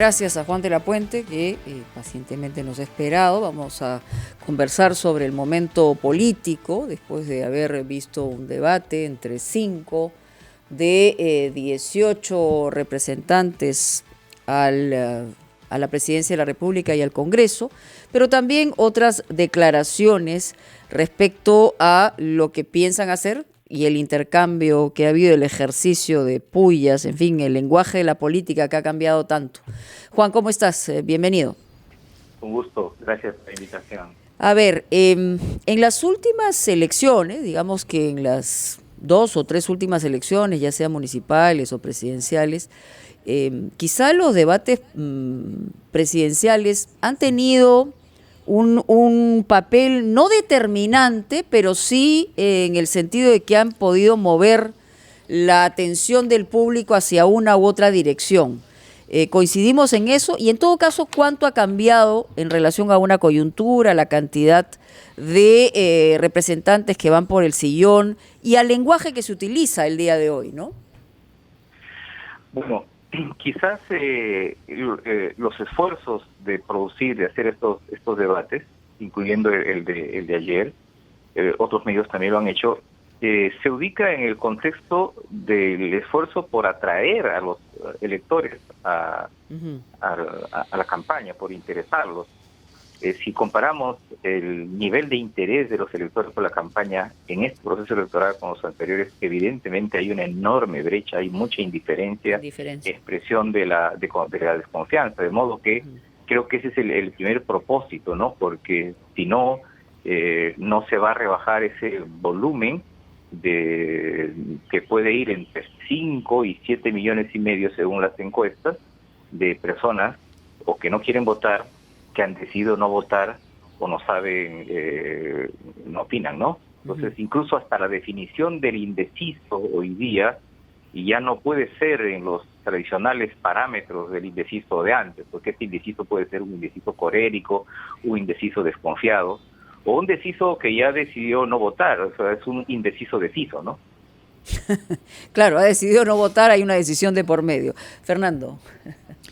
Gracias a Juan de la Puente, que pacientemente nos ha esperado. Vamos a conversar sobre el momento político, después de haber visto un debate entre 5 de 18 representantes a la Presidencia de la República y al Congreso, pero también otras declaraciones respecto a lo que piensan hacer y el intercambio que ha habido, el ejercicio de pullas, en fin, el lenguaje de la política que ha cambiado tanto. Juan, ¿cómo estás? Bienvenido. Un gusto, gracias por la invitación. A ver, en las últimas elecciones, digamos que en las 2 o 3 últimas elecciones, ya sean municipales o presidenciales, quizá los debates presidenciales han tenido un papel no determinante, pero sí en el sentido de que han podido mover la atención del público hacia una u otra dirección. Coincidimos en eso, y en todo caso, ¿cuánto ha cambiado en relación a una coyuntura, la cantidad de representantes que van por el sillón y al lenguaje que se utiliza el día de hoy, ¿no? Bueno, quizás los esfuerzos de producir, de hacer estos debates, incluyendo el de ayer, otros medios también lo han hecho, se ubica en el contexto del esfuerzo por atraer a los electores a la campaña, por interesarlos. Si comparamos el nivel de interés de los electores por la campaña en este proceso electoral con los anteriores, evidentemente hay una enorme brecha, hay mucha indiferencia. Expresión de la desconfianza, de modo que creo que ese es el primer propósito, ¿no? Porque si no, no se va a rebajar ese volumen que puede ir entre 5 y 7 millones y medio según las encuestas de personas o que no quieren votar, que han decidido no votar o no saben, no opinan, ¿no? Entonces, incluso hasta la definición del indeciso hoy día, y ya no puede ser en los tradicionales parámetros del indeciso de antes, porque este indeciso puede ser un indeciso colérico, un indeciso desconfiado, o un indeciso que ya decidió no votar, o sea, es un indeciso deciso, ¿no? Claro, ha decidido no votar, hay una decisión de por medio. Fernando.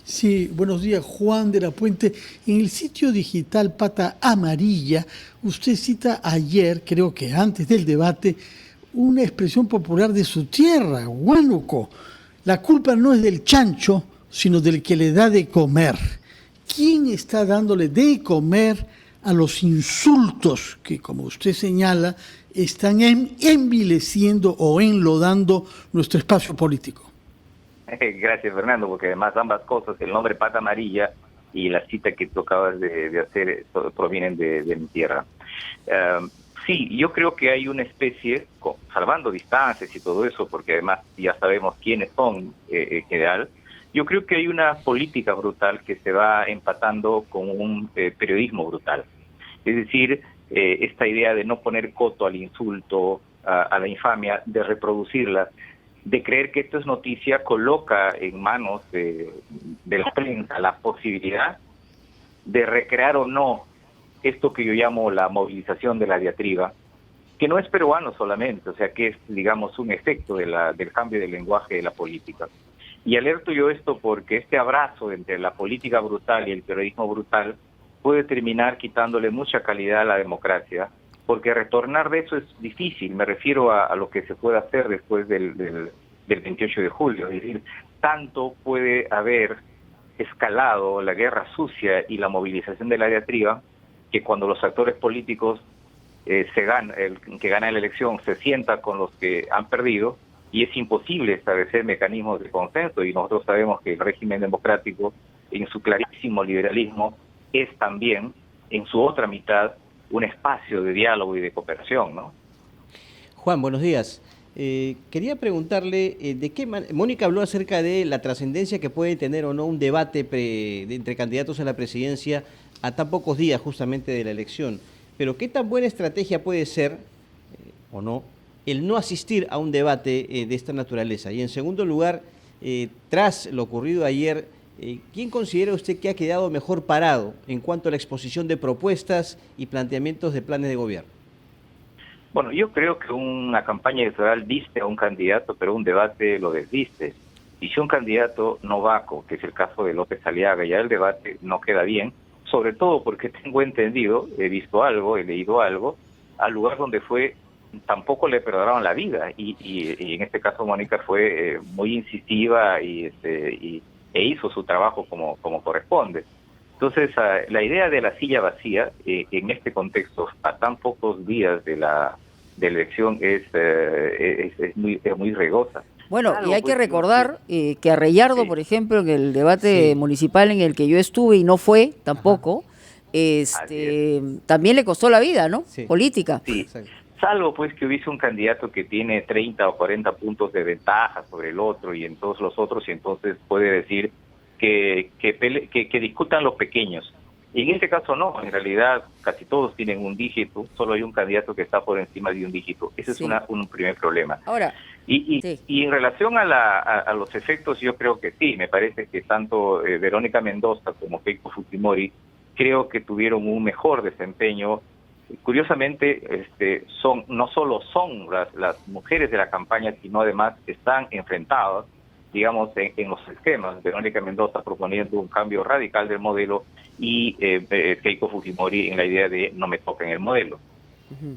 Sí, buenos días, Juan de la Puente. En el sitio digital Pata Amarilla, usted cita ayer, creo que antes del debate, una expresión popular de su tierra, Huánuco. La culpa no es del chancho, sino del que le da de comer. ¿Quién está dándole de comer a los insultos que, como usted señala, están envileciendo o enlodando nuestro espacio político? Gracias, Fernando, porque además ambas cosas, el nombre Pata Amarilla y la cita que tú acabas de hacer, provienen de mi tierra. Sí, yo creo que hay una especie, salvando distancias y todo eso, porque además ya sabemos quiénes son en general, yo creo que hay una política brutal que se va empatando con un periodismo brutal. Es decir, esta idea de no poner coto al insulto, a la infamia, de reproducirla, de creer que esto es noticia, coloca en manos de la prensa la posibilidad de recrear o no esto que yo llamo la movilización de la diatriba, que no es peruano solamente, o sea que es, digamos, un efecto del cambio del lenguaje de la política. Y alerto yo esto porque este abrazo entre la política brutal y el periodismo brutal puede terminar quitándole mucha calidad a la democracia, porque retornar de eso es difícil. Me refiero a lo que se puede hacer después del 28 de julio. Es decir, tanto puede haber escalado la guerra sucia y la movilización de la diatriba, que cuando los actores políticos el que gana la elección se sienta con los que han perdido, y es imposible establecer mecanismos de consenso, y nosotros sabemos que el régimen democrático, en su clarísimo liberalismo, es también, en su otra mitad, un espacio de diálogo y de cooperación, ¿no? Juan, buenos días. Quería preguntarle, Mónica habló acerca de la trascendencia que puede tener o no un debate entre candidatos a la presidencia a tan pocos días justamente de la elección, pero ¿qué tan buena estrategia puede ser, o no, el no asistir a un debate de esta naturaleza? Y en segundo lugar, tras lo ocurrido ayer, ¿quién considera usted que ha quedado mejor parado en cuanto a la exposición de propuestas y planteamientos de planes de gobierno? Bueno, yo creo que una campaña electoral viste a un candidato, pero un debate lo desviste. Y si un candidato novaco, que es el caso de López Aliaga, ya el debate no queda bien, sobre todo porque tengo entendido, he visto algo, he leído algo, al lugar donde fue, tampoco le perdonaron la vida. Y en este caso Mónica fue muy incisiva e hizo su trabajo como corresponde. Entonces, la idea de la silla vacía, en este contexto, a tan pocos días de la elección, es muy riesgosa. Bueno, Claro, y hay que pues, recordar que a Reyardo, sí, por ejemplo, en el debate Sí. municipal en el que yo estuve y no fue tampoco, Así también le costó la vida, ¿no? Sí. Política. sí. Exacto. Salvo pues que hubiese un candidato que tiene 30 o 40 puntos de ventaja sobre el otro y en todos los otros, y entonces puede decir que discutan los pequeños. Y en este caso no, en realidad casi todos tienen un dígito, solo hay un candidato que está por encima de un dígito. Ese Sí. es un primer problema. Ahora, Y sí. en relación a los efectos, yo creo que sí, me parece que tanto Verónica Mendoza como Keiko Fujimori creo que tuvieron un mejor desempeño. Curiosamente, no solo son las mujeres de la campaña, sino además están enfrentadas, digamos, en los esquemas. Verónica Mendoza proponiendo un cambio radical del modelo y Keiko Fujimori en la idea de no me toquen el modelo. Ujú.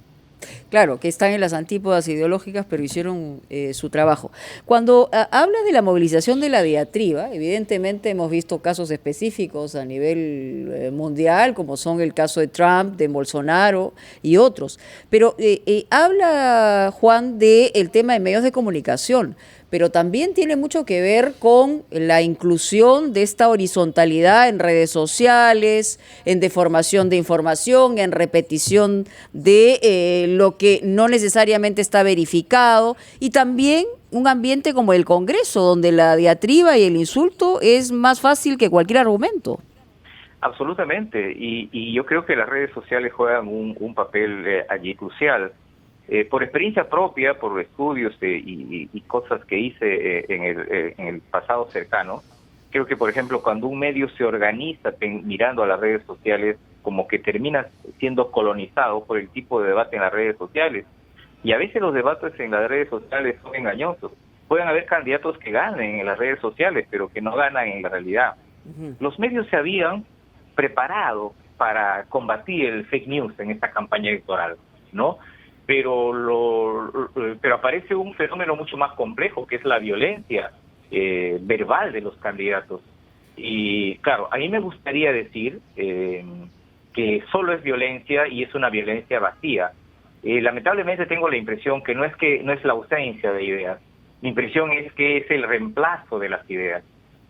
Claro, que están en las antípodas ideológicas, pero hicieron su trabajo. Cuando habla de la movilización de la diatriba, evidentemente hemos visto casos específicos a nivel mundial, como son el caso de Trump, de Bolsonaro y otros. Pero habla, Juan, del tema de medios de comunicación, pero también tiene mucho que ver con la inclusión de esta horizontalidad en redes sociales, en deformación de información, en repetición de lo que no necesariamente está verificado, y también un ambiente como el Congreso, donde la diatriba y el insulto es más fácil que cualquier argumento. Absolutamente, y yo creo que las redes sociales juegan un papel allí crucial. Por experiencia propia, por estudios y cosas que hice en el pasado cercano, creo que, por ejemplo, cuando un medio se organiza mirando a las redes sociales, como que termina siendo colonizado por el tipo de debate en las redes sociales. Y a veces los debates en las redes sociales son engañosos. Pueden haber candidatos que ganen en las redes sociales, pero que no ganan en la realidad. Ujú. Los medios se habían preparado para combatir el fake news en esta campaña electoral, ¿no? Pero aparece un fenómeno mucho más complejo, que es la violencia verbal de los candidatos. Y claro, a mí me gustaría decir que solo es violencia y es una violencia vacía. Lamentablemente tengo la impresión que no es la ausencia de ideas. Mi impresión es que es el reemplazo de las ideas,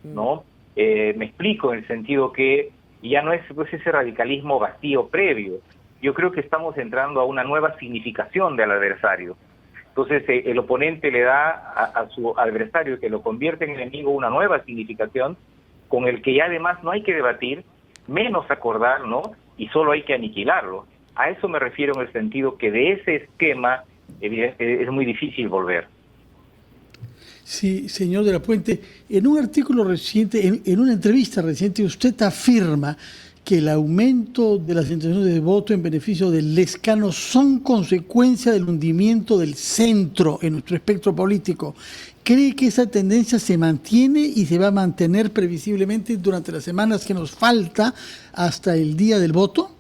¿no? Me explico en el sentido que ya no es pues ese radicalismo vacío previo. Yo creo que estamos entrando a una nueva significación del adversario. Entonces el oponente le da a su adversario, que lo convierte en enemigo, una nueva significación con el que ya además no hay que debatir, menos acordar, ¿no? Y solo hay que aniquilarlo. A eso me refiero en el sentido que de ese esquema es muy difícil volver. Sí, señor de la Puente, en un artículo reciente, en una entrevista reciente, usted afirma que el aumento de las intenciones de voto en beneficio del Lescano son consecuencia del hundimiento del centro en nuestro espectro político. ¿Cree que esa tendencia se mantiene y se va a mantener previsiblemente durante las semanas que nos falta hasta el día del voto?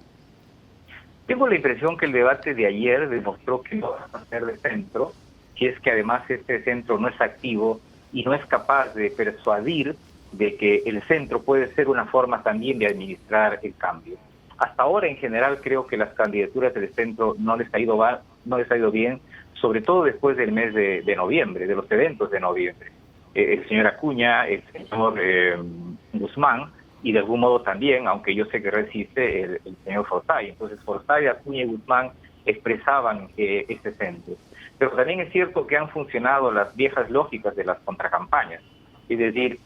Tengo la impresión que el debate de ayer demostró que no va a ser de centro, si es que además este centro no es activo y no es capaz de persuadir de que el centro puede ser una forma también de administrar el cambio. Hasta ahora, en general, creo que las candidaturas del centro no les ha ido bien, sobre todo después del mes de noviembre, de los eventos de noviembre. El señor Acuña, el señor Guzmán, y de algún modo también, aunque yo sé que resiste, el señor Fortay. Entonces, Fortay, Acuña y Guzmán expresaban este centro. Pero también es cierto que han funcionado las viejas lógicas de las contracampañas, es decir,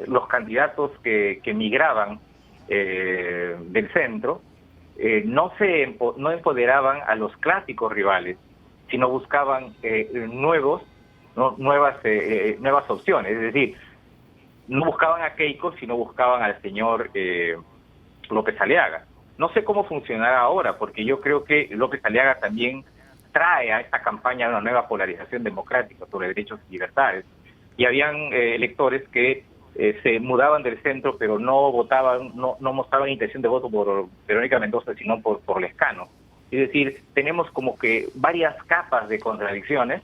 los candidatos que migraban del centro no empoderaban a los clásicos rivales, sino buscaban nuevas opciones. Es decir, no buscaban a Keiko, sino buscaban al señor López Aliaga. No sé cómo funcionará ahora, porque yo creo que López Aliaga también trae a esta campaña una nueva polarización democrática sobre derechos y libertades. y habían electores que se mudaban del centro, pero no votaban, no mostraban intención de voto por Verónica Mendoza, sino por Lescano. Es decir, tenemos como que varias capas de contradicciones,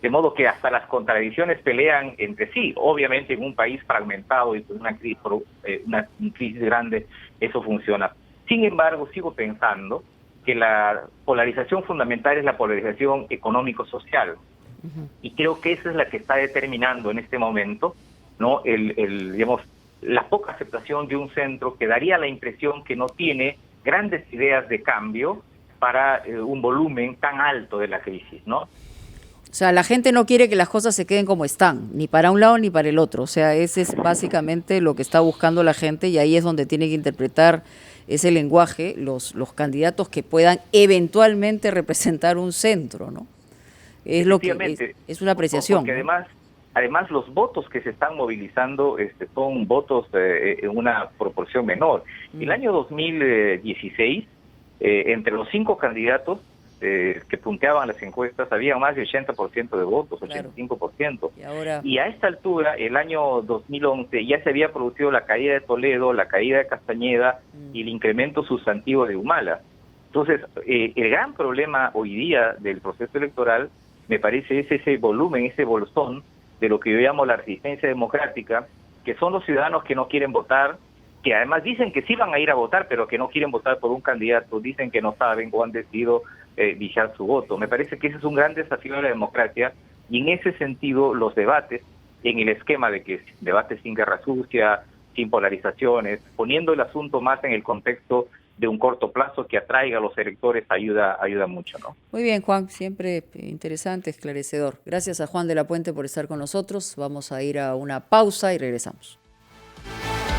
de modo que hasta las contradicciones pelean entre sí. Obviamente en un país fragmentado y con una crisis grande, eso funciona. Sin embargo, sigo pensando que la polarización fundamental es la polarización económico-social. Y creo que esa es la que está determinando en este momento, ¿no? Digamos, la poca aceptación de un centro que daría la impresión que no tiene grandes ideas de cambio para un volumen tan alto de la crisis, ¿no? O sea, la gente no quiere que las cosas se queden como están, ni para un lado ni para el otro. O sea, ese es básicamente lo que está buscando la gente, y ahí es donde tiene que interpretar ese lenguaje los candidatos que puedan eventualmente representar un centro, ¿no? Es lo que es una apreciación. Porque ¿no? además los votos que se están movilizando son votos en una proporción menor. El año 2016, entre los 5 candidatos que punteaban las encuestas, había más de 80% de votos, Claro. 85%. Y a esta altura, el año 2011, ya se había producido la caída de Toledo, la caída de Castañeda y el incremento sustantivo de Humala. Entonces, el gran problema hoy día del proceso electoral, me parece, es ese volumen, ese bolsón de lo que yo llamo la resistencia democrática, que son los ciudadanos que no quieren votar, que además dicen que sí van a ir a votar, pero que no quieren votar por un candidato, dicen que no saben o han decidido vigilar su voto. Me parece que ese es un gran desafío de la democracia, y en ese sentido los debates, en el esquema de que debates sin guerra sucia, sin polarizaciones, poniendo el asunto más en el contexto de un corto plazo que atraiga a los electores, ayuda mucho, ¿no? Muy bien, Juan, siempre interesante, esclarecedor. Gracias a Juan de la Puente por estar con nosotros. Vamos a ir a una pausa y regresamos.